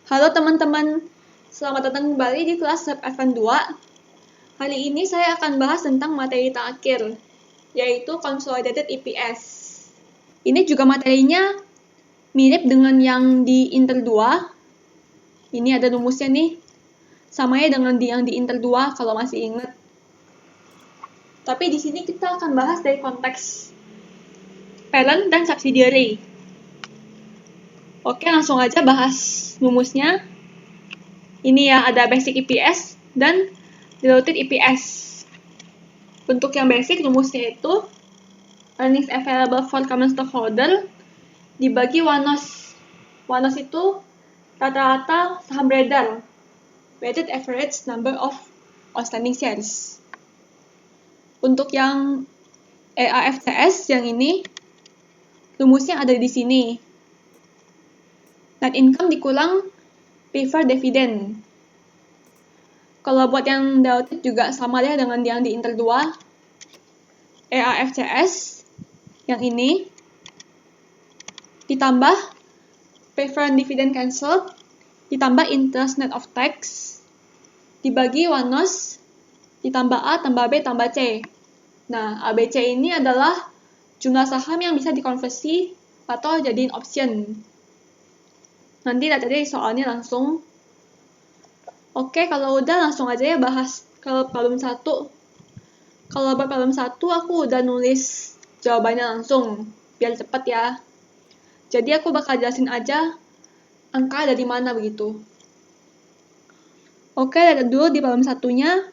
Halo teman-teman, selamat datang kembali di kelas Advance 2. Hari ini saya akan bahas tentang materi terakhir, yaitu Consolidated EPS. Ini juga materinya mirip dengan yang di Inter 2. Ini ada rumusnya nih, samanya dengan yang di Inter 2 kalau masih ingat. Tapi di sini kita akan bahas dari konteks parent dan subsidiary. Oke, langsung aja bahas rumusnya. Ini ya, ada basic EPS dan diluted EPS. Untuk yang basic, rumusnya itu earnings available for common stockholder dibagi WANOS. WANOS itu rata-rata saham beredar, weighted average number of outstanding shares. Untuk yang EAFCS yang ini, rumusnya ada di sini. Net income dikulang preferred dividend. Kalau buat yang diluted juga sama ya dengan yang di Inter 2. EAFCS yang ini ditambah preferred dividend cancel ditambah interest net of tax dibagi WANOS ditambah A tambah B tambah C. Nah, ABC ini adalah jumlah saham yang bisa dikonversi atau jadiin option. Nanti lihat aja soalnya langsung. Oke, kalau udah langsung aja ya bahas ke problem 1. Kalau buat problem 1 aku udah nulis jawabannya langsung, biar cepet ya. Jadi aku bakal jelasin aja angka dari mana begitu. Oke, lihat dulu di problem 1-nya,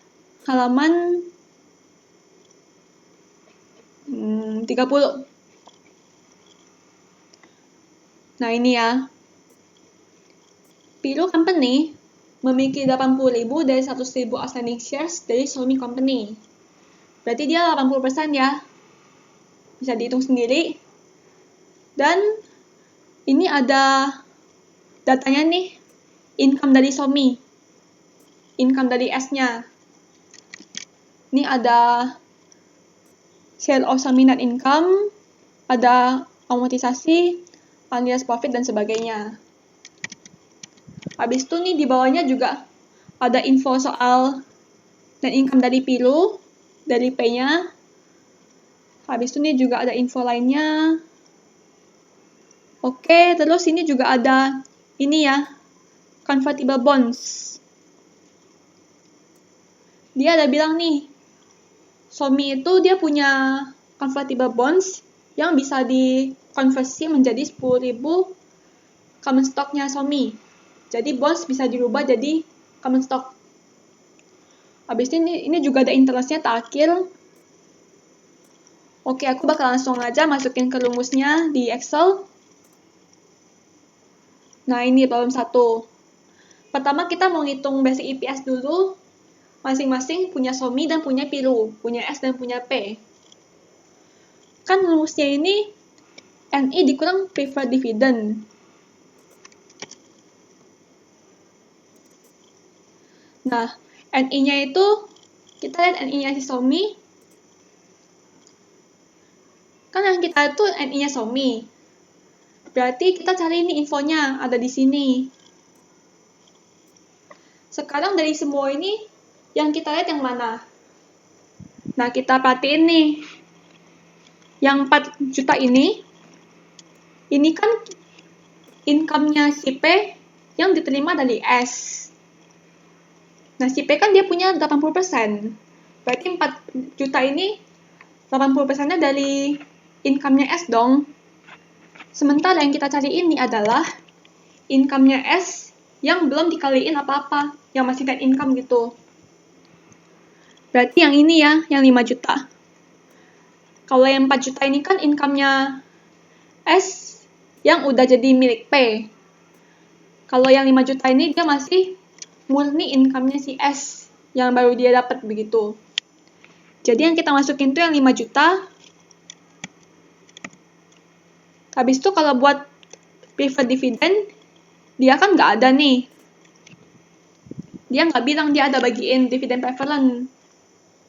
halaman 30. Nah ini ya. Pilu Company memiliki 80.000 dari 100.000 outstanding shares dari Xiaomi Company. Berarti dia 80% ya. Bisa dihitung sendiri. Dan ini ada datanya nih, income dari Xiaomi. Income dari S-nya. Ini ada share of Xiaomi net income, ada amortisasi, unrealized profit, dan sebagainya. Habis itu nih di bawahnya juga ada info soal net income dari Pilu, dari P-nya. Habis itu nih juga ada info lainnya. Oke, terus ini juga ada ini ya, convertible bonds. Dia ada bilang nih, Xiaomi itu dia punya convertible bonds yang bisa dikonversi menjadi 10.000 common stock-nya Xiaomi. Jadi bonds bisa dirubah jadi common stock. Habis ini juga ada interestnya terakhir. Oke, aku bakal langsung aja masukin ke rumusnya di Excel. Nah, ini problem 1. Pertama kita mau ngitung basic EPS dulu. Masing-masing punya Xiaomi dan punya Pilu, punya S dan punya P. Kan rumusnya ini NI dikurang preferred dividend. Nah, NI-nya itu, kita lihat NI-nya si Xiaomi. Kan yang kita itu NI-nya Xiaomi. Berarti kita cari ini infonya, ada di sini. Sekarang dari semua ini, yang kita lihat yang mana? Nah, kita perhatiin nih. Yang 4 juta ini kan income-nya si P yang diterima dari S. Nah, si P kan dia punya 80%. Berarti 4 juta ini 80%-nya dari income-nya S dong. Sementara yang kita cari ini adalah income-nya S yang belum dikaliin apa-apa, yang masih net income gitu. Berarti yang ini ya, yang 5 juta. Kalau yang 4 juta ini kan income-nya S yang udah jadi milik P. Kalau yang 5 juta ini dia masih murni income-nya si S yang baru dia dapat begitu. Jadi yang kita masukin tuh yang 5 juta. Habis itu kalau buat preferred dividend, dia kan nggak ada nih. Dia nggak bilang dia ada bagiin dividen preference.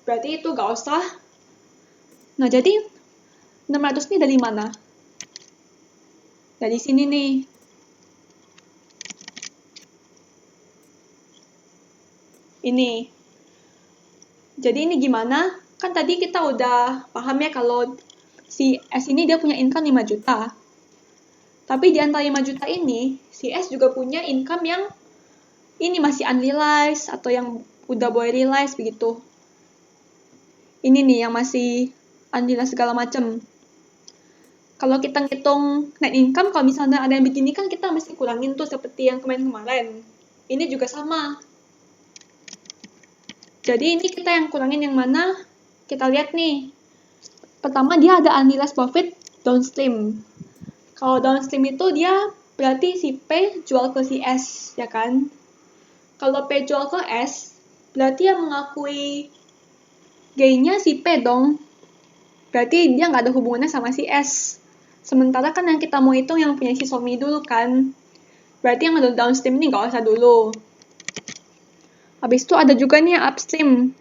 Berarti itu nggak usah. Nah, jadi 600 ini dari mana? Dari sini nih. ini. Jadi ini gimana? Kan tadi kita udah paham ya kalau si S ini dia punya income 5 juta. Tapi di antara 5 juta ini, si S juga punya income yang ini masih unrealized atau yang udah boleh realize begitu. Ini nih yang masih unrealized segala macam. Kalau kita ngitung net income, kalau misalnya ada yang begini kan kita mesti kurangin tuh seperti yang kemarin-kemarin. Ini juga sama. Jadi ini kita yang kurangin yang mana? Kita lihat nih. Pertama dia ada unrealized profit downstream. Kalau downstream itu dia berarti si P jual ke si S, ya kan? Kalau P jual ke S, berarti yang mengakui gain-nya si P dong. Berarti dia nggak ada hubungannya sama si S. Sementara kan yang kita mau hitung yang punya si Somi dulu kan. Berarti yang ada downstream ini nggak usah dulu. Habis itu ada juga nih upstream.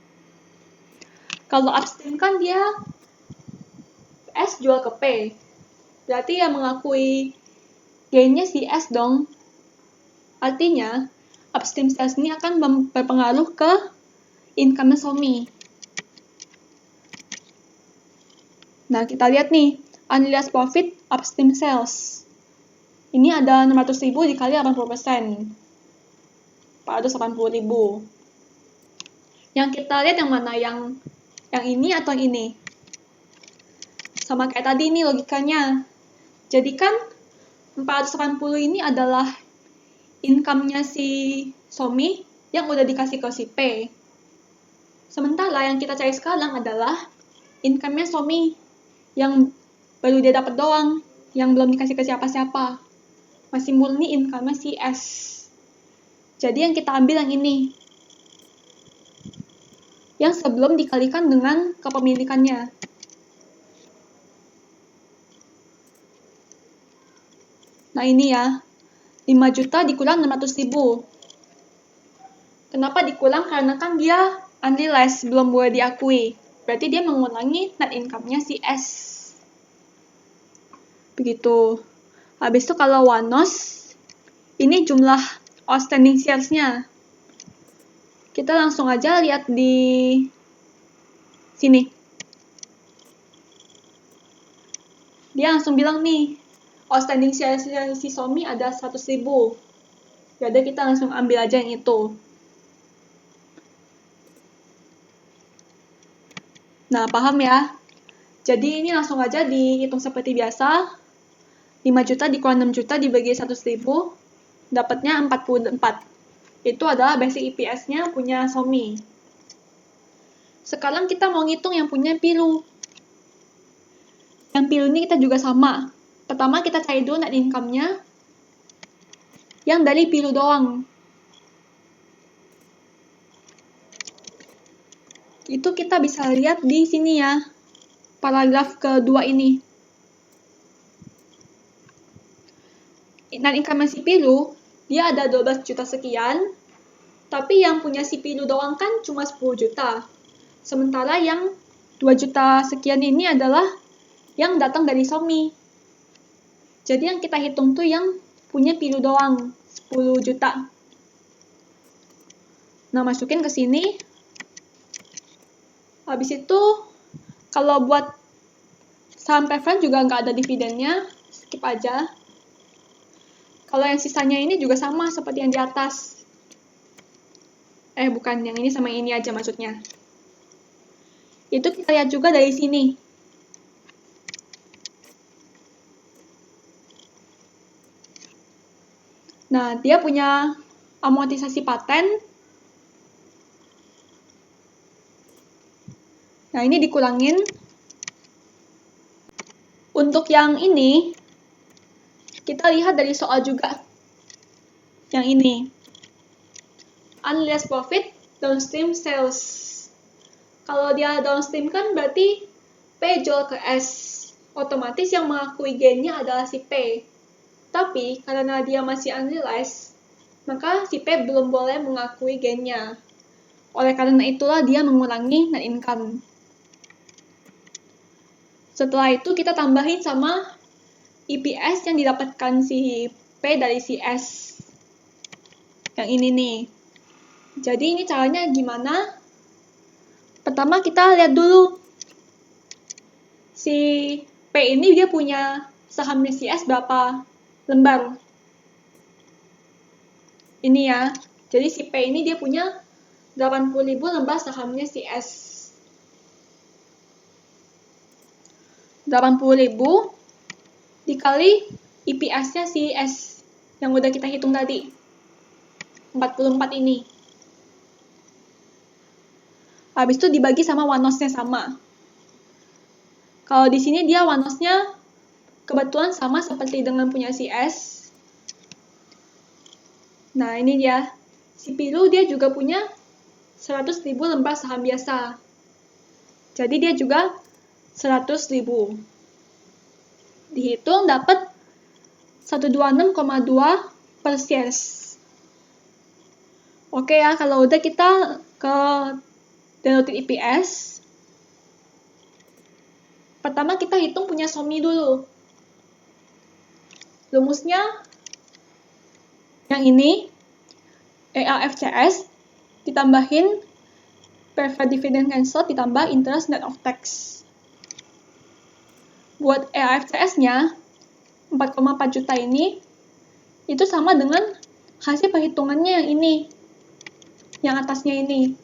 Kalau upstream kan dia S jual ke P. Berarti yang mengakui gain-nya si S dong. Artinya, upstream sales ini akan berpengaruh ke income Somi. Nah, kita lihat nih. Unrealized profit upstream sales. Ini ada 600.000 dikali 80%. 480.000. Yang kita lihat yang mana? Yang ini atau yang ini? Sama kayak tadi nih logikanya. Jadi kan 480 ini adalah income-nya si Somi yang udah dikasih ke si P. Sementara yang kita cari sekarang adalah income-nya Somi yang baru dia dapat doang, yang belum dikasih ke siapa-siapa. Masih murni income-nya si S. Jadi yang kita ambil yang ini. Yang sebelum dikalikan dengan kepemilikannya. Nah ini ya, 5 juta dikurang 600.000. Kenapa dikurang? Karena kan dia unrealized, belum boleh diakui. Berarti dia mengurangi net income-nya si S. Begitu. Habis itu kalau Wanos, ini jumlah outstanding shares-nya. Kita langsung aja lihat di sini. Dia langsung bilang nih, outstanding shares si Somi ada 100.000. Jadi kita langsung ambil aja yang itu. Nah, paham ya? Jadi ini langsung aja dihitung seperti biasa. 5 juta dikurang 6 juta dibagi 100.000, dapatnya 44. Itu adalah basic EPS-nya punya Somi. Sekarang kita mau ngitung yang punya Pilu. Yang Pilu ini kita juga sama. Pertama kita cari dulu net income-nya yang dari Pilu doang. Itu kita bisa lihat di sini ya, paragraf kedua ini. Net income si Pilu, dia ada 12 juta sekian, tapi yang punya si Pilu doang kan cuma 10 juta. Sementara yang 2 juta sekian ini adalah yang datang dari Somi. Jadi yang kita hitung tuh yang punya Pilu doang, 10 juta. Nah, masukin ke sini. Habis itu, kalau buat saham preference juga nggak ada dividennya, skip aja. Kalau yang sisanya ini juga sama seperti yang di atas. Bukan, yang ini sama yang ini aja maksudnya. Itu kita lihat juga dari sini. Nah, dia punya amortisasi paten. Nah, ini dikurangin. Untuk yang ini, kita lihat dari soal juga. Yang ini. Unrealized profit, downstream sales. Kalau dia downstream kan berarti P jual ke S. Otomatis yang mengakui gain-nya adalah si P. Tapi, karena dia masih unrealized, maka si P belum boleh mengakui gain-nya. Oleh karena itulah dia mengurangi net income. Setelah itu kita tambahin sama EPS yang didapatkan si P dari si S. Yang ini nih. Jadi ini caranya gimana? Pertama kita lihat dulu si P ini dia punya sahamnya si S berapa lembar. Ini ya. Jadi si P ini dia punya 80.000 lembar sahamnya si S. 80.000 dikali EPS-nya si S yang udah kita hitung tadi. 44 ini. Habis itu dibagi sama wanosnya sama. Kalau di sini dia wanosnya kebetulan sama seperti dengan punya si S. Nah, ini dia. Si Pilu dia juga punya 100.000 lembar saham biasa. Jadi dia juga 100.000. Dihitung dapat 126,2 per shares. Oke ya, kalau udah kita ke diluted EPS. Pertama kita hitung punya Somi dulu. Rumusnya yang ini, EAFCS ditambahin preferred dividend cancel ditambah interest net of tax. Buat EAFCS-nya 4,4 juta ini itu sama dengan hasil perhitungannya yang ini, yang atasnya ini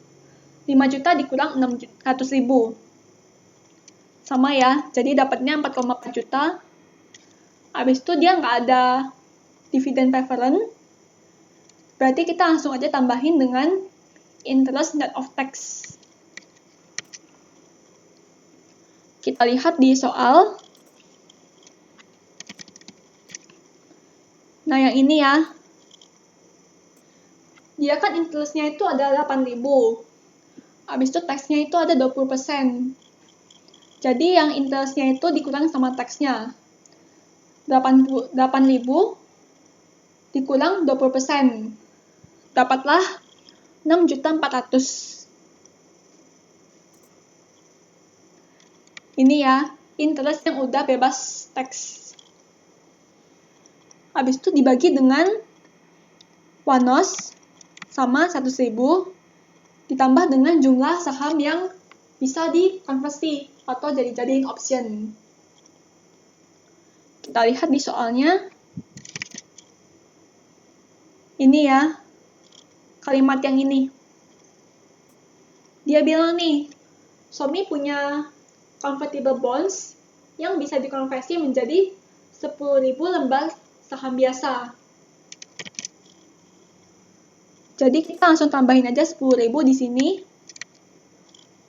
5 juta dikurang 600.000 sama ya, jadi dapatnya 4,4 juta. Habis itu dia nggak ada dividend preference, berarti kita langsung aja tambahin dengan interest net of tax. Kita lihat di soal. Nah, yang ini ya. Dia kan interestnya itu ada 8.000. Habis itu taxnya itu ada 20%. Jadi yang interestnya itu dikurang sama taxnya. 8.000 dikurang 20%. Dapatlah 6.400.000. Ini ya, interest yang udah bebas tax. Habis itu dibagi dengan wanos sama 100.000 ditambah dengan jumlah saham yang bisa dikonversi atau jadiin option. Kita lihat di soalnya. Ini ya, kalimat yang ini. Dia bilang nih, Somi punya convertible bonds yang bisa dikonversi menjadi 10.000 lembar saham biasa. Jadi kita langsung tambahin aja 10.000 di sini.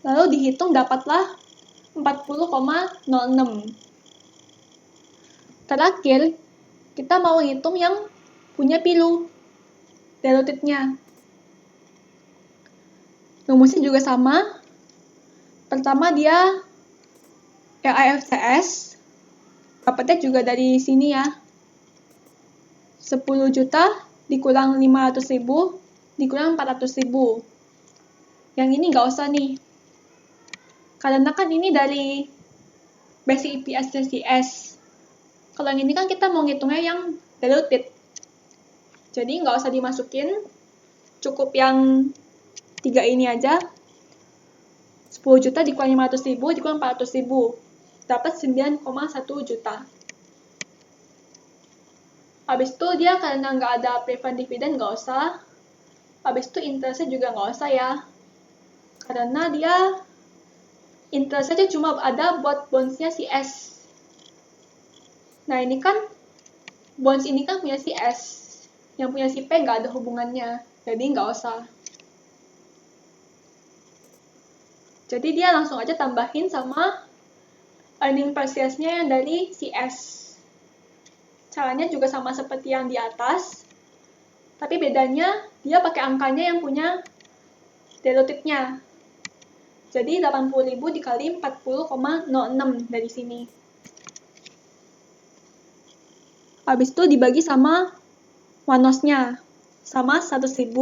Lalu dihitung dapatlah 40,06. Terakhir, kita mau hitung yang punya Pilu, dilutednya. Rumusnya juga sama. Pertama dia EAFCS, dapatnya juga dari sini ya. 10 juta dikurang 500.000 dikurang 400.000. Yang ini nggak usah nih. Karena kan ini dari basic EPS CS. Kalau yang ini kan kita mau ngitungnya yang diluted. Jadi nggak usah dimasukin. Cukup yang 3 ini aja. 10 juta dikurang 500.000 dikurang 400.000. Dapat 9,1 juta. Habis itu dia karena nggak ada preferred dividend nggak usah. Habis itu interestnya juga nggak usah ya. Karena dia interestnya cuma ada buat bondsnya si S. Nah ini kan bonds ini kan punya si S. Yang punya si P nggak ada hubungannya. Jadi nggak usah. Jadi dia langsung aja tambahin sama earning per shares-nya yang dari si S. Caranya juga sama seperti yang di atas, tapi bedanya dia pakai angkanya yang punya dilutednya. Jadi 80.000 dikali 40,06 dari sini. Habis itu dibagi sama wanosnya, sama 100.000.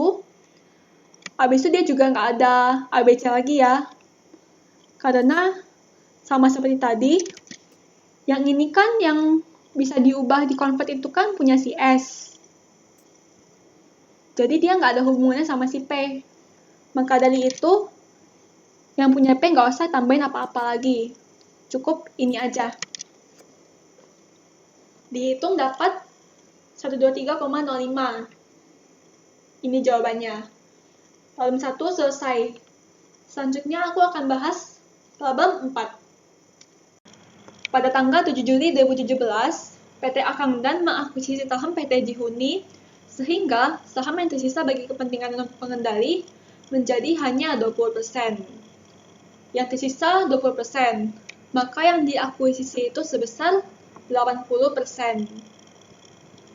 Habis itu dia juga nggak ada ABC lagi ya, karena sama seperti tadi, yang ini kan yang bisa diubah, dikonvert itu kan punya si S. Jadi dia nggak ada hubungannya sama si P. Maka dari itu, yang punya P nggak usah tambahin apa-apa lagi. Cukup ini aja. Dihitung dapat 123,05. Ini jawabannya. Problem 1 selesai. Selanjutnya aku akan bahas problem 4. Pada tanggal 7 Juli 2017, PT Akangdan mengakuisisi saham PT Jihuni sehingga saham yang tersisa bagi kepentingan pengendali menjadi hanya 20%. Yang tersisa 20%, maka yang diakuisisi itu sebesar 80%.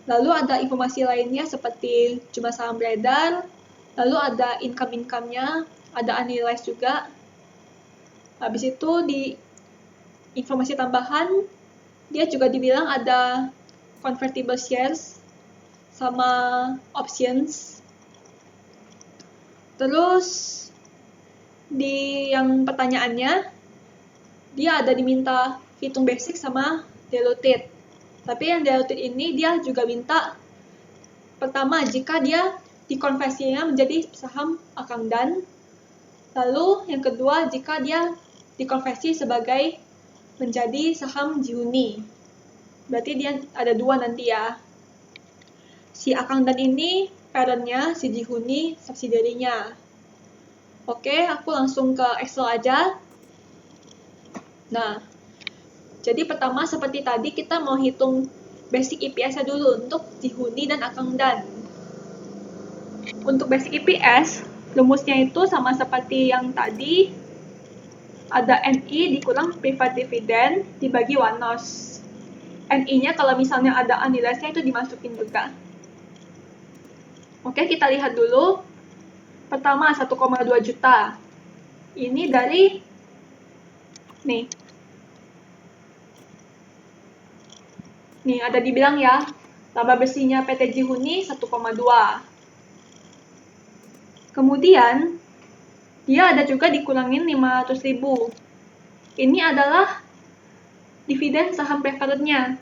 Lalu ada informasi lainnya seperti jumlah saham beredar, lalu ada income-nya, ada unrealized juga. Habis itu di informasi tambahan, dia juga dibilang ada convertible shares sama options. Terus di yang pertanyaannya, dia ada diminta hitung basic sama diluted. Tapi yang diluted ini dia juga minta pertama jika dia dikonversinya menjadi saham Akangdan. Lalu yang kedua jika dia dikonversi sebagai menjadi saham Jihuni. Berarti dia ada dua nanti ya. Si Akangdan ini parent-nya, si Jihuni subsidiary-nya. Oke, aku langsung ke Excel aja. Nah, jadi pertama seperti tadi kita mau hitung basic EPS-nya dulu untuk Jihuni dan Akangdan. Untuk basic EPS, rumusnya itu sama seperti yang tadi. Ada NI dikurang preferred dividend dibagi wanos. NI-nya kalau misalnya ada unrealized-nya itu dimasukin juga. Oke, kita lihat dulu. Pertama 1,2 juta. Ini dari nih ada dibilang ya, laba bersihnya PT Jihuni 1,2. Kemudian dia ada juga dikurangin 500.000. Ini adalah dividen saham preferred-nya.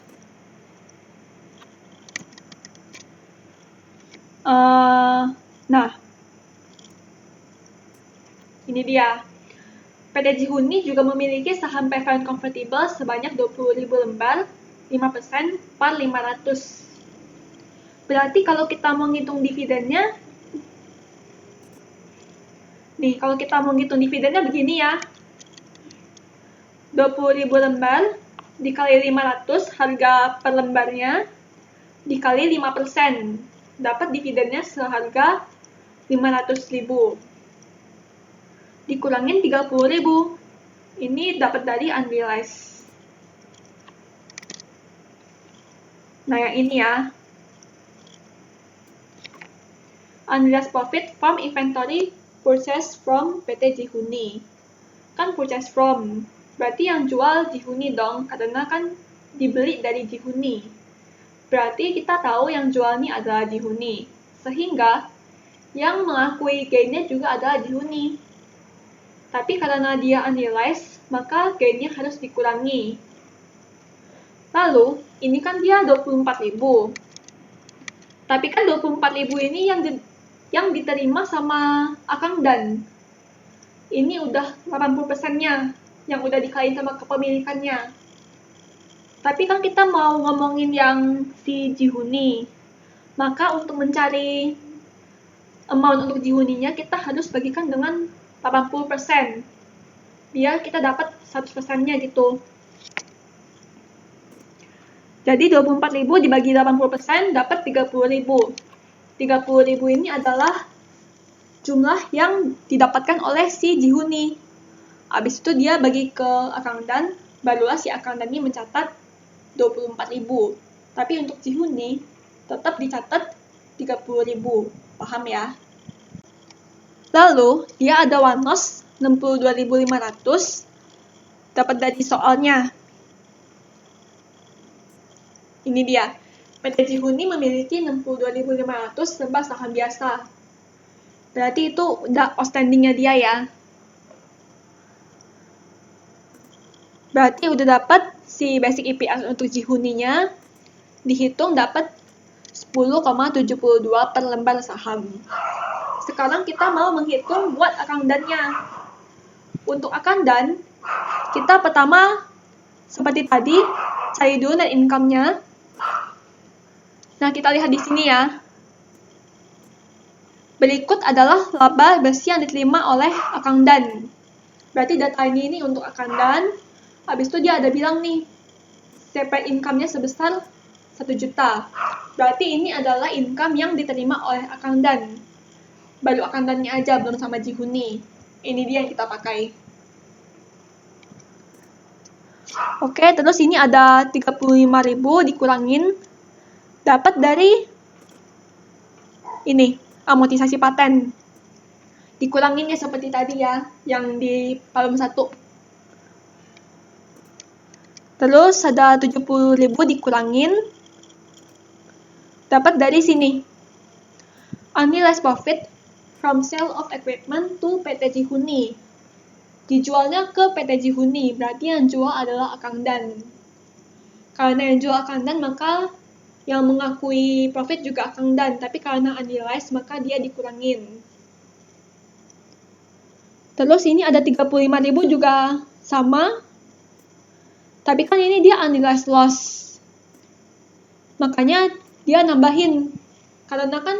Nah, ini dia. PT Jihuni juga memiliki saham preferred convertible sebanyak 20.000 lembar, 5% per 500. Berarti kalau kita mau ngitung dividennya, kalau kita mau ngitung dividennya begini ya. 20.000 lembar dikali 500 harga per lembarnya dikali 5%. Dapat dividennya seharga 500.000. Dikurangin 30.000. Ini dapat dari unrealized. Nah, yang ini ya. Unrealized profit from inventory purchase from PT Jihuni. Kan purchase from, berarti yang jual Jihuni dong, karena kan dibeli dari Jihuni. Berarti kita tahu yang jual ini adalah Jihuni. Sehingga yang mengakui gain-nya juga adalah Jihuni. Tapi karena dia unrealized, maka gain-nya harus dikurangi. Lalu, ini kan dia 24.000. Tapi kan 24.000 ini yang diterima sama Akangdan. Ini udah 80%-nya yang udah dikaliin sama kepemilikannya. Tapi kan kita mau ngomongin yang si Jihuni. Maka untuk mencari amount untuk Jihuninya kita harus bagikan dengan 80%. Biar kita dapat 100%-nya gitu. Jadi 24.000 dibagi 80% dapat 30.000. 30.000 ini adalah jumlah yang didapatkan oleh si Jihuni. Habis itu dia bagi ke Akangdan, barulah si Akangdan ini mencatat 24.000. Tapi untuk Jihuni tetap dicatat 30.000. Paham ya? Lalu dia ada wanos 62.500 dapat dari soalnya. Ini dia. PT Jihuni memiliki 62.500 lembar saham biasa. Berarti itu udah outstanding-nya dia ya. Berarti udah dapat si basic EPS untuk Jihuninya. Dihitung dapat 10,72 per lembar saham. Sekarang kita mau menghitung buat akundannya. Untuk akundan, kita pertama seperti tadi cari dulu net income-nya. Nah, kita lihat di sini ya. Berikut adalah laba bersih yang diterima oleh akundan. Berarti data ini untuk akundan. Habis itu dia ada bilang nih, CP income-nya sebesar 1 juta. Berarti ini adalah income yang diterima oleh akundan. Baru akundannya aja, belum sama Jihuni. Ini dia yang kita pakai. Oke, terus ini ada 35.000 dikurangin. Dapat dari ini, amortisasi paten. Dikuranginnya seperti tadi ya, yang di kolom 1. Terus ada 70.000 dikurangin. Dapat dari sini. Unrealized profit from sale of equipment to PT Jihuni. Dijualnya ke PT Jihuni, berarti yang jual adalah akundan. Karena yang jual akundan, maka yang mengakui profit juga akundan, tapi karena unrealized, maka dia dikurangin. Terus ini ada 35.000 juga sama, tapi kan ini dia unrealized loss. Makanya dia nambahin, karena kan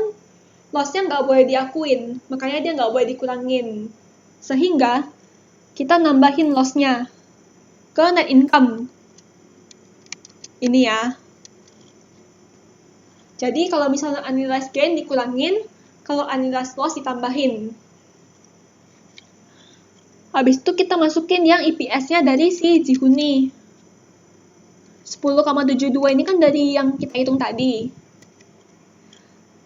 loss-nya nggak boleh diakuin, makanya dia nggak boleh dikurangin. Sehingga kita nambahin loss-nya ke net income. Ini ya. Jadi kalau misalnya unrealized gain dikurangin, kalau unrealized loss ditambahin. Habis itu kita masukin yang EPS-nya dari si Jihuni. 10,72 ini kan dari yang kita hitung tadi.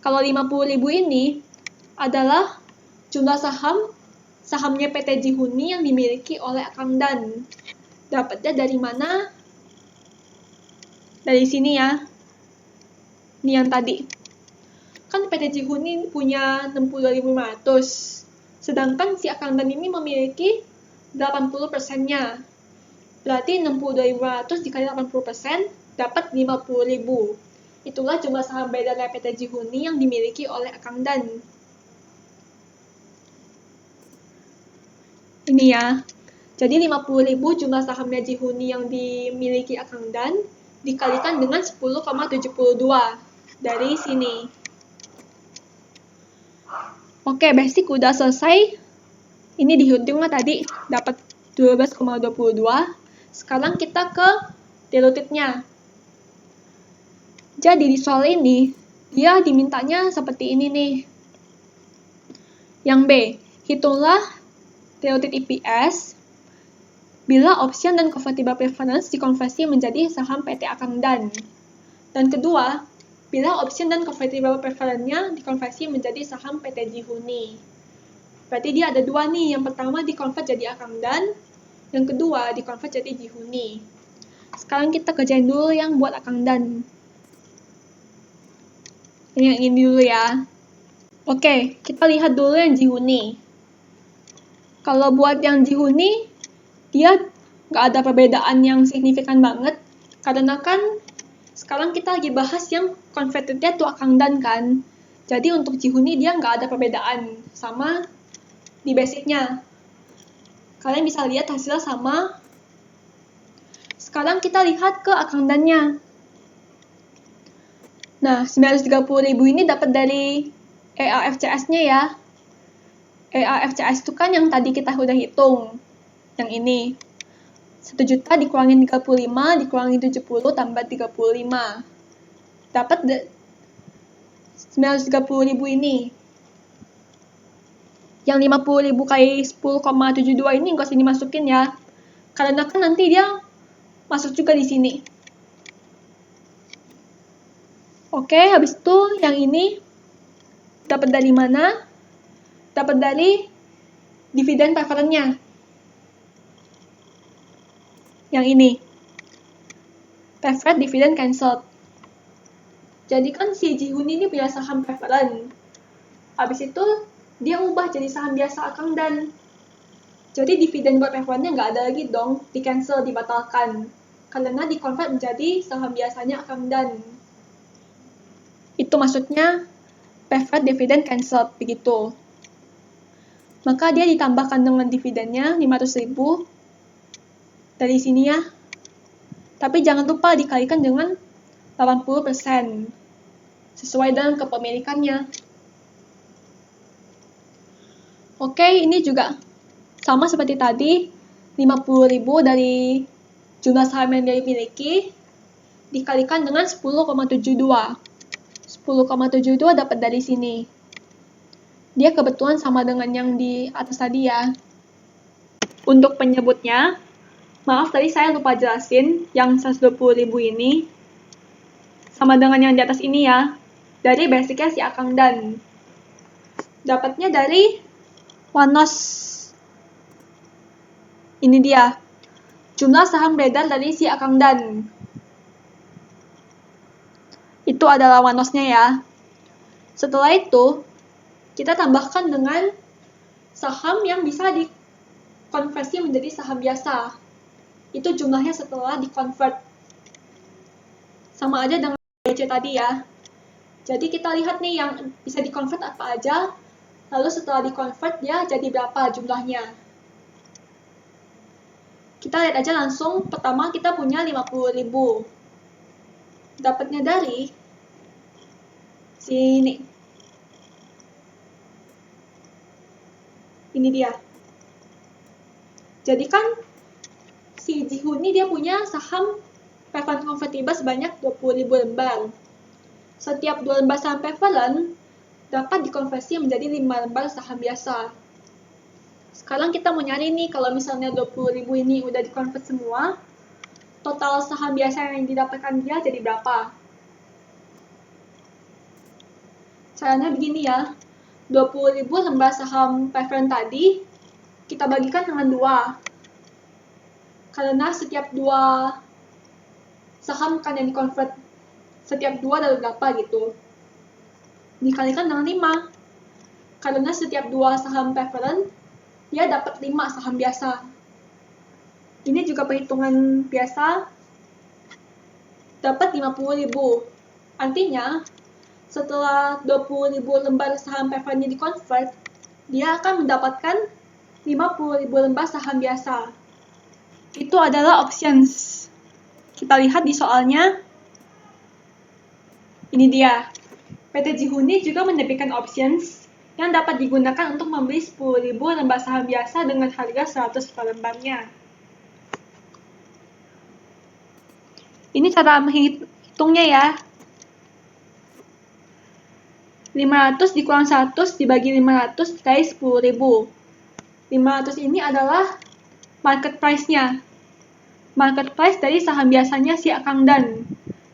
Kalau 50.000 ini adalah jumlah sahamnya PT Jihuni yang dimiliki oleh akundan. Dapatnya dari mana? Dari sini ya. Ini yang tadi. Kan PT Jihuni punya 60.500. Sedangkan si akundan ini memiliki 80%-nya. Berarti 60.500 dikali 80% dapat 50.000. Itulah jumlah saham beredar PT Jihuni yang dimiliki oleh akundan. Ini ya. Jadi 50.000 jumlah sahamnya Jihuni yang dimiliki akundan dikalikan dengan 10,72 dari sini. Oke, basic udah selesai. Ini dihitungnya tadi dapat 12,22. Sekarang kita ke diluted-nya. Jadi di soal ini dia dimintanya seperti ini nih. Yang B, hitunglah diluted EPS bila option dan convertible preference dikonversi menjadi saham PT Akundan. Dan kedua, bila option dan convertible preference-nya dikonversi menjadi saham PT Jihuni. Berarti dia ada dua nih, yang pertama dikonvert jadi akundan, yang kedua dikonvert jadi Jihuni. Sekarang kita kerjain dulu yang buat akundan. Ini yang ini dulu ya. Oke, kita lihat dulu yang Jihuni. Kalau buat yang Jihuni, dia nggak ada perbedaan yang signifikan banget, karena kan sekarang kita lagi bahas yang converted-nya to akundan kan. Jadi untuk Jihuni dia nggak ada perbedaan sama di basic-nya. Kalian bisa lihat hasilnya sama. Sekarang kita lihat ke akundannya. Nah, 930.000 ini dapat dari EAFCS-nya ya. EAFCS itu kan yang tadi kita udah hitung. Yang ini. 1 juta dikurangin 35, dikurangin 70, tambah 35. Dapat 930.000 ini. Yang 50.000 kali 10,72 ini nggak usah dimasukin ya. Karena kan nanti dia masuk juga di sini. Oke, habis itu yang ini dapat dari mana? Dapat dari dividen preferennya. Yang ini. Preferred dividend cancelled. Jadi kan si Jihuni ini punya saham preferen. Habis itu dia ubah jadi saham biasa akundan. Jadi dividen buat preferennya nggak ada lagi dong, di cancel, dibatalkan. Karena dikonvert menjadi saham biasanya akundan. Itu maksudnya preferred dividend cancelled, begitu. Maka dia ditambahkan dengan dividennya 500.000 dari sini ya. Tapi jangan lupa dikalikan dengan 80% sesuai dengan kepemilikannya. Oke, ini juga sama seperti tadi, 50.000 dari jumlah saham yang dia miliki dikalikan dengan 10,72. 10,72 dapat dari sini. Dia kebetulan sama dengan yang di atas tadi ya. Untuk penyebutnya, maaf tadi saya lupa jelasin yang 120.000 ini sama dengan yang di atas ini ya. Dari basicnya si Akang Dan. Dapatnya dari Wanos. Ini dia. Jumlah saham beredar dari si Akang Dan. Itu adalah Wanosnya ya. Setelah itu, kita tambahkan dengan saham yang bisa dikonversi menjadi saham biasa. Itu jumlahnya setelah dikonvert. Sama aja dengan BC tadi ya. Jadi kita lihat nih yang bisa dikonvert apa aja, lalu setelah dikonvert dia jadi berapa jumlahnya. Kita lihat aja langsung, pertama kita punya 50.000. Dapatnya dari sini. Ini dia. Jadi kan si Jihoon ini dia punya saham preferred convertible sebanyak 20.000 lembar. Setiap 2 lembar saham preferred dapat dikonversi menjadi 5 lembar saham biasa. Sekarang kita mau nyari nih, kalau misalnya 20.000 ini udah dikonvert semua, total saham biasa yang didapatkan dia jadi berapa? Caranya begini ya. 20.000 lembar saham preferred tadi kita bagikan dengan 2. Karena setiap 2 saham kan yang dikonvert, setiap 2 dari berapa gitu. Dikalikan dengan 5. Karena setiap 2 saham preferred dia dapat 5 saham biasa. Ini juga perhitungan biasa, dapat 50.000. Artinya setelah 20.000 lembar saham preferred-nya dikonvert, dia akan mendapatkan 50.000 lembar saham biasa. Itu adalah options. Kita lihat di soalnya. Ini dia. PT Jihoon juga menerbitkan options yang dapat digunakan untuk membeli 10.000 lembar saham biasa dengan harga 100 per lembarnya. Ini cara menghitungnya ya. 500 dikurang 100 dibagi 500 dari 10.000. 500 ini adalah market price-nya. Market price dari saham biasanya si Akang Dan.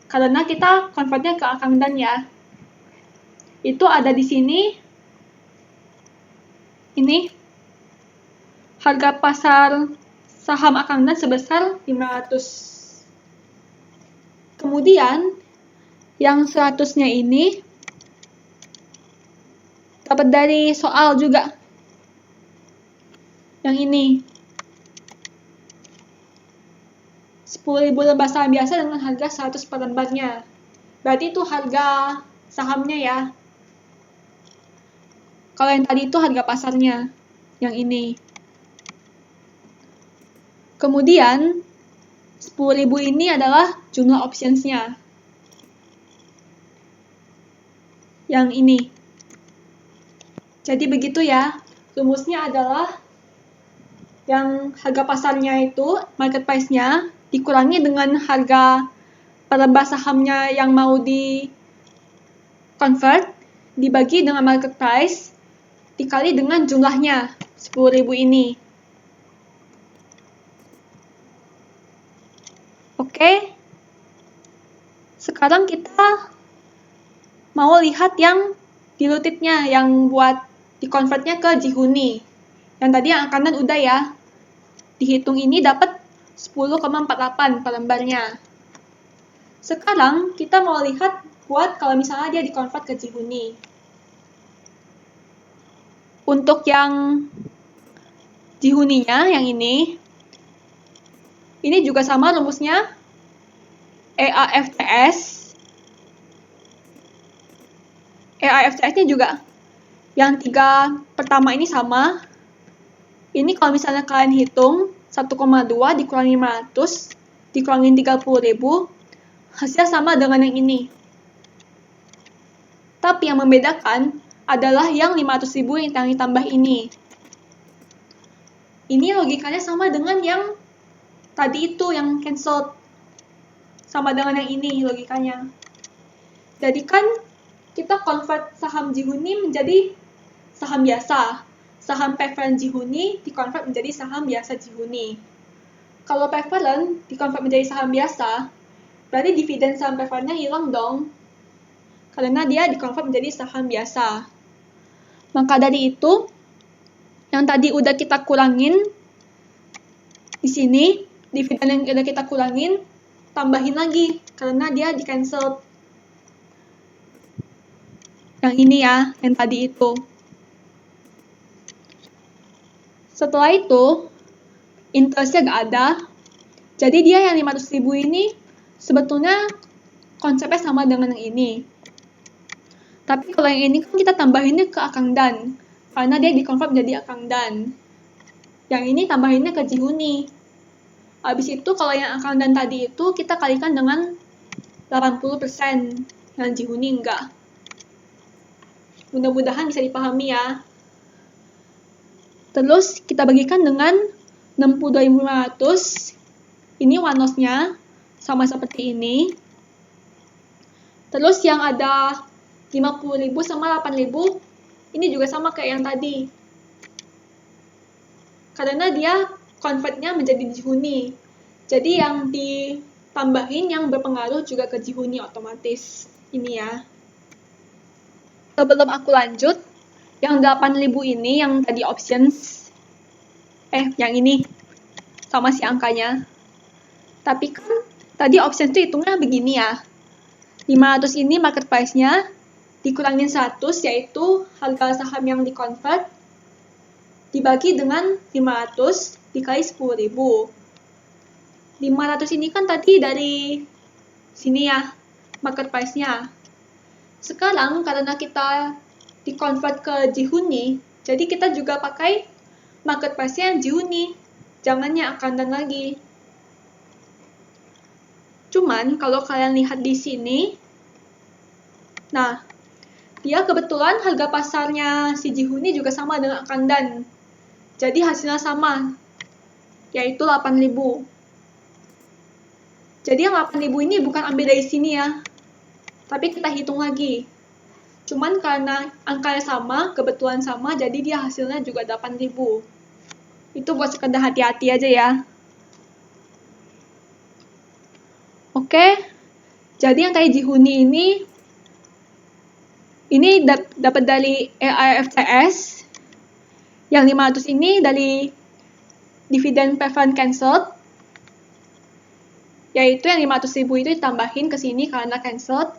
Karena kita convertnya ke Akang Dan ya. Itu ada di sini. Ini harga pasar saham Akang Dan sebesar 500. Kemudian yang 100-nya ini dapat dari soal juga. Yang ini. 10.000 lembar saham biasa dengan harga 100 per lembarnya. Berarti itu harga sahamnya ya. Kalau yang tadi itu harga pasarnya. Yang ini. Kemudian 10.000 ini adalah jumlah optionsnya. Yang ini. Jadi begitu ya, rumusnya adalah yang harga pasarnya itu, market price-nya, dikurangi dengan harga per lembar sahamnya yang mau di-convert, dibagi dengan market price, dikali dengan jumlahnya, 10.000 ini. Oke, sekarang kita mau lihat yang dilutitnya, yang buat di-convertnya ke Jihoon. Yang tadi yang akanan udah ya. Dihitung ini dapat 10,48 per lembarnya. Sekarang kita mau lihat buat kalau misalnya dia di-convert ke Jihoon. Untuk yang Jihoon-nya yang ini juga sama rumusnya. EAFTS AIFCS-nya juga yang 3 pertama ini sama. Ini kalau misalnya kalian hitung 1,2 dikurangi 500 dikurangin 30.000, hasilnya sama dengan yang ini. Tapi yang membedakan adalah yang 500.000 yang ditambah ini. Ini logikanya sama dengan yang tadi itu, yang cancel. Sama dengan yang ini logikanya. Jadi kan kita convert saham Jihuni menjadi saham biasa. Saham preference Jihuni dikonvert menjadi saham biasa Jihuni. Kalau preference dikonvert menjadi saham biasa, berarti dividen saham preference-nya hilang dong. Karena dia dikonvert menjadi saham biasa. Maka dari itu, yang tadi udah kita kurangin di sini, dividen yang udah kita kurangin, tambahin lagi karena dia di-cancel. Yang ini ya, yang tadi itu. Setelah itu, interest-nya gak ada. Jadi dia yang 500.000 ini sebetulnya konsepnya sama dengan yang ini. Tapi kalau yang ini kan kita tambahinnya ke Akangdan. Karena dia dikonvert menjadi Akangdan. Yang ini tambahinnya ke Jihuni. Habis itu kalau yang Akangdan tadi itu kita kalikan dengan 80%. Yang Jihuni enggak. Mudah-mudahan bisa dipahami ya. Terus kita bagikan dengan 62.500. Ini wanosnya sama seperti ini. Terus yang ada 50.000 sama 8.000 ini juga sama kayak yang tadi. Karena dia convertnya menjadi Jihuni. Jadi yang ditambahin yang berpengaruh juga ke Jihuni otomatis. Ini ya. Sebelum aku lanjut, yang 8.000 ini yang tadi options. Yang ini sama si angkanya. Tapi kan tadi options itu hitungnya begini ya. 500 ini market price-nya dikurangin 100, yaitu harga saham yang dikonvert, dibagi dengan 500 dikali 10.000. 500 ini kan tadi dari sini ya, market price-nya. Sekarang karena kita dikonvert ke Jihuni, jadi kita juga pakai market price-nya yang Jihuni, jangannya Akangdan lagi. Cuman kalau kalian lihat di sini, nah, dia kebetulan harga pasarnya si Jihuni juga sama dengan Akangdan. Jadi hasilnya sama, yaitu 8.000. Jadi yang 8.000 ini bukan ambil dari sini ya, tapi kita hitung lagi. Cuman karena angkanya sama, kebetulan sama, jadi dia hasilnya juga 8.000. Itu buat sekedar hati-hati aja ya. Oke, jadi yang tadi Jihuni ini dapat dari AIFCS. Yang 500 ini dari dividen preference cancelled. Yaitu yang 500.000 itu ditambahin ke sini karena cancelled.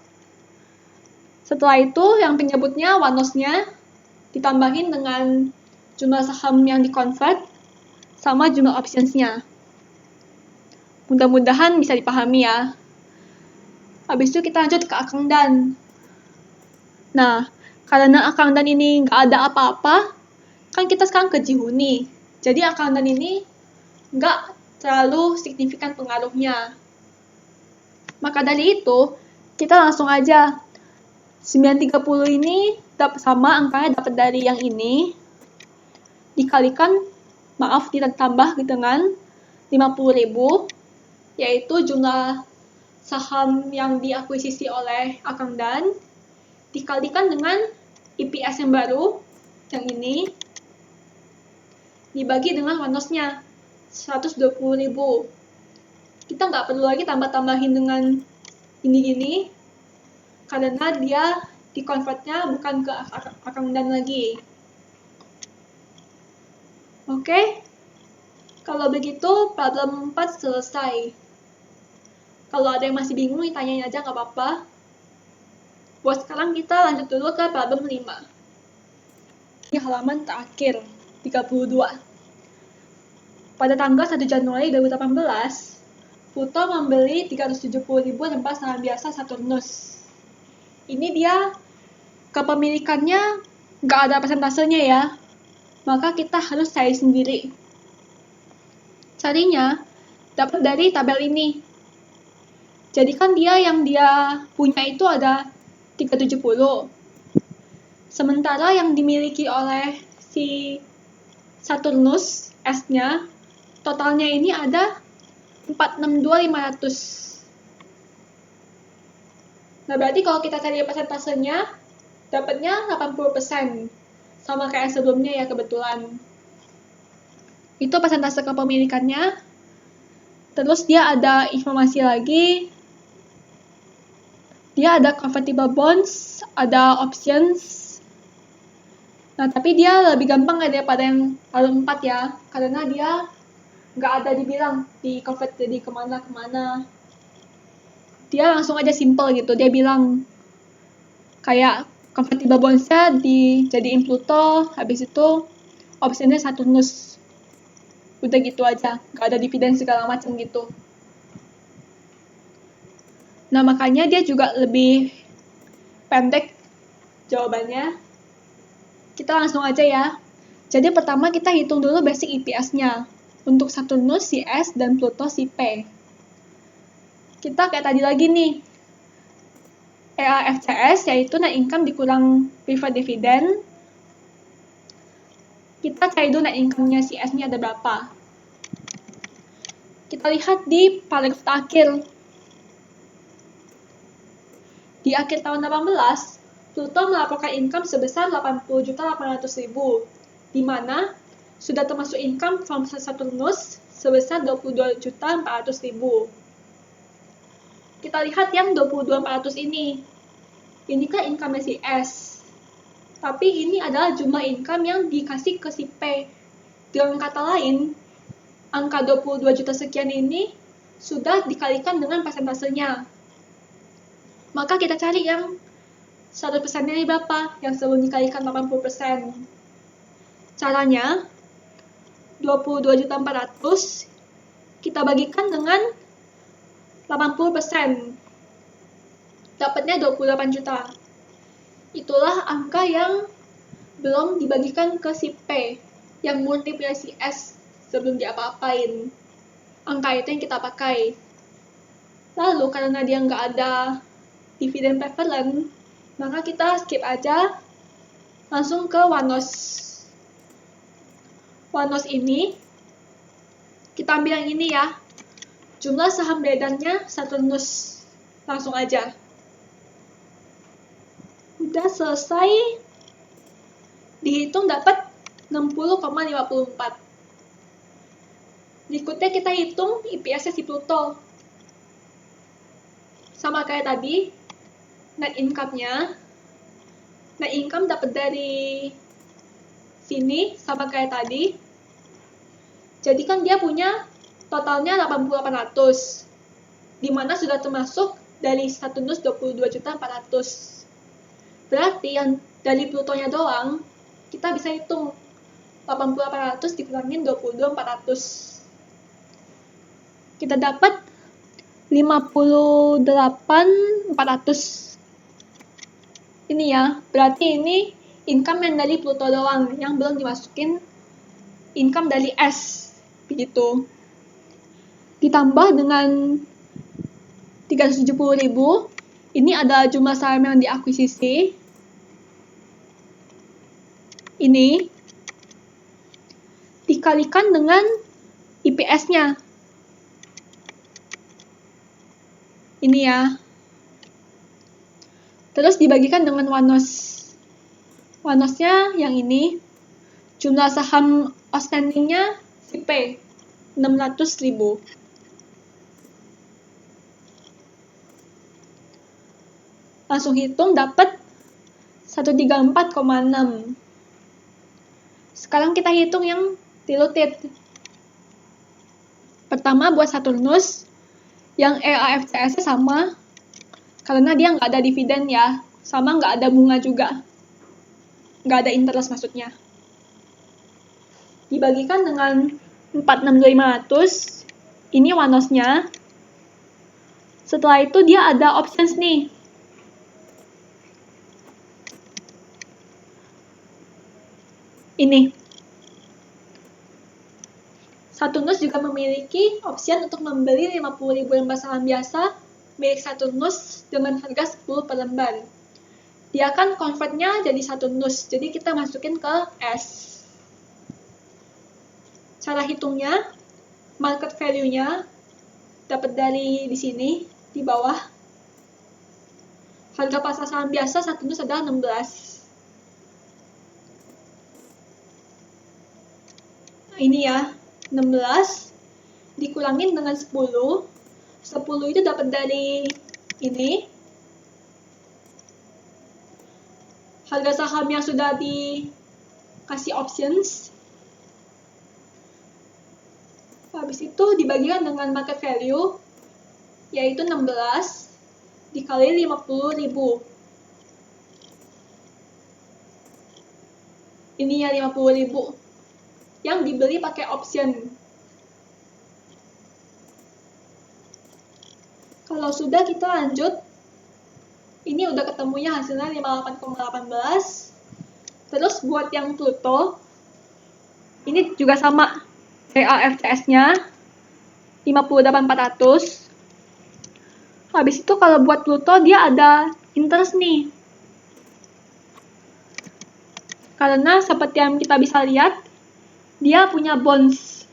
Setelah itu yang penyebutnya wanosnya ditambahin dengan jumlah saham yang dikonvert sama jumlah optionsnya. Mudah-mudahan bisa dipahami ya. Habis itu kita lanjut ke Akangdan. Nah, karena Akangdan ini nggak ada apa-apa, kan kita sekarang ke Jihuni. Jadi Akangdan ini nggak terlalu signifikan pengaruhnya. Maka dari itu, kita langsung aja 930 ini sama angkanya dapat dari yang ini, dikalikan, ditambah dengan 50.000, yaitu jumlah saham yang diakuisisi oleh Akangdan, dikalikan dengan EPS yang baru, yang ini, dibagi dengan wanosnya, 120.000. Kita nggak perlu lagi tambah-tambahin dengan ini, karena dia dikonvertnya bukan ke Akangdan lagi. Oke, kalau begitu problem 4 selesai. Kalau ada yang masih bingung, ditanyain aja nggak apa-apa. Buat sekarang kita lanjut dulu ke problem 5. Di halaman terakhir, 32. Pada tanggal 1 Januari 2018, Pluto membeli 370.000 lembar saham biasa Saturnus. Ini dia kepemilikannya nggak ada persentasenya ya, maka kita harus cari sendiri. Carinya dapat dari tabel ini. Jadi kan yang dia punya itu ada 370. Sementara yang dimiliki oleh si Saturnus S-nya, totalnya ini ada 462.500. Nah, berarti kalau kita cari persentasenya, dapatnya 80%. Sama kayak sebelumnya ya, kebetulan. Itu persentase kepemilikannya. Terus dia ada informasi lagi. Dia ada convertible bonds, ada options. Nah, tapi dia lebih gampang daripada yang lalu 4 ya. Karena dia nggak ada dibilang di convert jadi kemana-kemana. Dia langsung aja simple gitu. Dia bilang kayak convertible bonds-nya dijadiin Pluto, habis itu optionnya Saturnus. Udah gitu aja, nggak ada dividen segala macam gitu. Nah, makanya dia juga lebih pendek jawabannya. Kita langsung aja ya. Jadi pertama kita hitung dulu basic EPS-nya. Untuk Saturnus si S dan Pluto si P. Kita kayak tadi lagi nih. EAFCS yaitu net income dikurang preferred dividend. Kita cari dulu net income-nya si S-nya ada berapa. Kita lihat di paragraf terakhir. Di akhir tahun 18, Pluto melaporkan income sebesar 80.800.000, di mana sudah termasuk income from Saturnus sebesar 22.400.000. Kita lihat yang 22.400 ini. Ini kan income si S. Tapi ini adalah jumlah income yang dikasih ke si P. Dengan kata lain, angka 22 juta sekian ini sudah dikalikan dengan persentasenya. Maka kita cari yang 100%-nya ini berapa? Yang sebelum dikalikan 80%. Caranya, 22.400.000 kita bagikan dengan 80%. Dapatnya 28 juta. Itulah angka yang belum dibagikan ke si P, yang multiple si S sebelum diapa-apain. Angka itu yang kita pakai. Lalu karena dia nggak ada dividen preference, maka kita skip aja, langsung ke Wanos. Wanos ini, kita ambil yang ini ya. Jumlah saham beredarnya Saturnus. Langsung aja. Udah selesai. Dihitung dapat 60,54. Berikutnya kita hitung EPS-nya si Pluto. Sama kayak tadi, net income-nya. Net income dapat dari sini, sama kayak tadi. Jadi kan dia punya totalnya 80.800, di mana sudah termasuk dari Saturnus 22.400. Berarti yang dari Plutonya doang, kita bisa hitung 80.800 dikurangin 22.400. Kita dapat 58.400. Ini ya, berarti ini income yang dari Pluto doang, yang belum dimasukin income dari S. Begitu. Ditambah dengan 370.000, ini ada jumlah saham yang diakuisisi. Ini dikalikan dengan EPS-nya. Ini ya. Terus dibagikan dengan Wanos. Wanosnya yang ini. Jumlah saham outstanding-nya si P, 600.000. Langsung hitung dapat 134,6. Sekarang kita hitung yang diluted. Pertama buat Saturnus, yang EAFCS sama, karena dia nggak ada dividen ya, sama nggak ada bunga juga. Nggak ada interest maksudnya. Dibagikan dengan 46.500, ini Wanosnya. Setelah itu dia ada options nih. Ini. Saturnus juga memiliki opsi untuk membeli 50.000 lembar saham biasa milik Saturnus dengan harga 10 per lembar. Dia akan convertnya jadi Saturnus, jadi kita masukin ke S. Cara hitungnya, market value-nya dapat dari di sini, di bawah. Harga pasar saham biasa Saturnus adalah 16. Nah, ini ya. 16 dikurangin dengan 10 itu dapat dari ini harga saham yang sudah dikasih options, habis itu dibagikan dengan market value yaitu 16 dikali 50.000. Ini ya 50.000 yang dibeli pakai option. Kalau sudah kita lanjut, ini udah ketemunya hasilnya 58,18. Terus buat yang Pluto, ini juga sama. CAFCS-nya 58.400. Habis itu kalau buat Pluto dia ada interest nih. Karena seperti yang kita bisa lihat, dia punya bonds.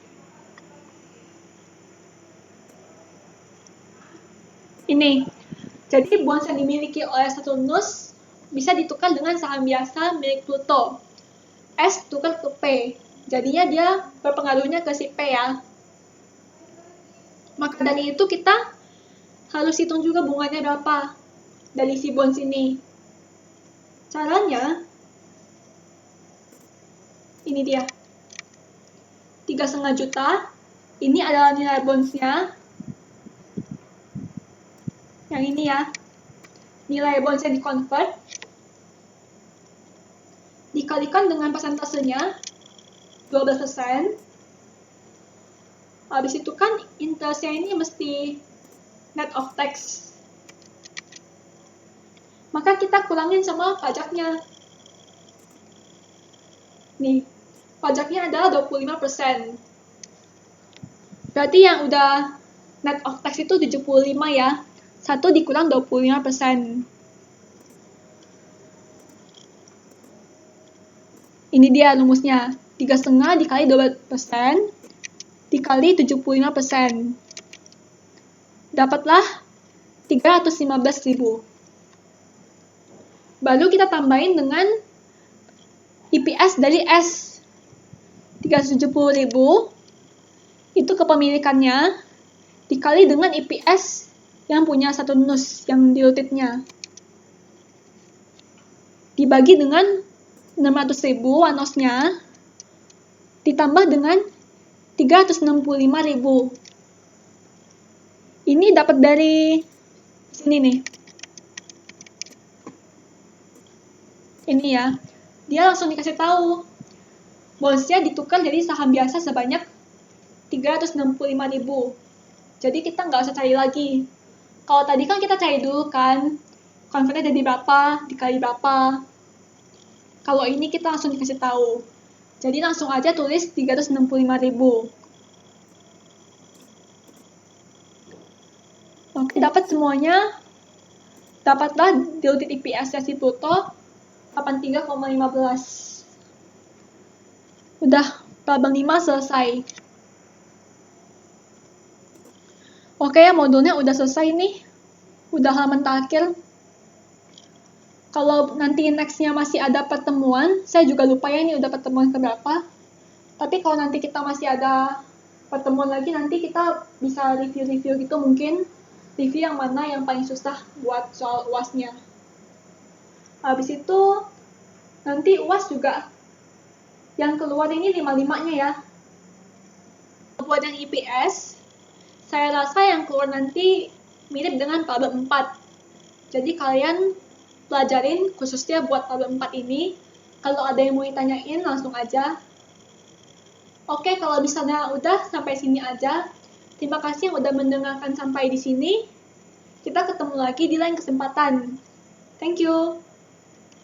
Ini. Jadi bonds yang dimiliki oleh Saturnus bisa ditukar dengan saham biasa milik Pluto. S tukar ke P. Jadinya dia berpengaruhnya ke si P ya. Maka dari itu kita harus hitung juga bunganya berapa dari si bonds ini. Caranya, ini dia. 3,5 juta, ini adalah nilai bondsnya. Yang ini ya, nilai bondsnya di-convert, dikalikan dengan persentasenya, 12%. Habis itu kan interestnya ini mesti net of tax. Maka kita kurangin sama pajaknya. Nih, pajaknya adalah 25%. Berarti yang udah net of tax itu 75 ya. 1 dikurang 25%. Ini dia rumusnya. 3,5 dikali 12% dikali 75%. Dapatlah 315.000. Baru kita tambahin dengan EPS dari S. 370.000 itu kepemilikannya dikali dengan EPS yang punya Saturnus yang dilutitnya. Dibagi dengan 600.000 wanosnya ditambah dengan 365.000. Ini dapat dari sini nih. Ini ya. Dia langsung dikasih tahu. Bondsnya ditukar jadi saham biasa sebanyak 365.000. Jadi kita nggak usah cari lagi. Kalau tadi kan kita cari dulu kan, convertnya jadi berapa, dikali berapa. Kalau ini kita langsung dikasih tahu. Jadi langsung aja tulis 365.000. Oke, dapat semuanya. Dapatlah diluted EPS si Pluto 83,15. Udah, tabel 5 selesai. Oke ya, modulnya udah selesai nih. Udah halaman terakhir. Kalau nanti nextnya masih ada pertemuan, saya juga lupa ya ini udah pertemuan keberapa. Tapi kalau nanti kita masih ada pertemuan lagi, nanti kita bisa review-review gitu mungkin. Review yang mana yang paling susah buat soal UAS-nya. Habis itu, nanti UAS juga yang keluar ini 5-5-nya ya. Buat yang IPS, saya rasa yang keluar nanti mirip dengan tabel 4. Jadi kalian pelajarin khususnya buat tabel 4 ini. Kalau ada yang mau ditanyain langsung aja. Oke, kalau misalnya udah sampai sini aja. Terima kasih yang udah mendengarkan sampai di sini. Kita ketemu lagi di lain kesempatan. Thank you.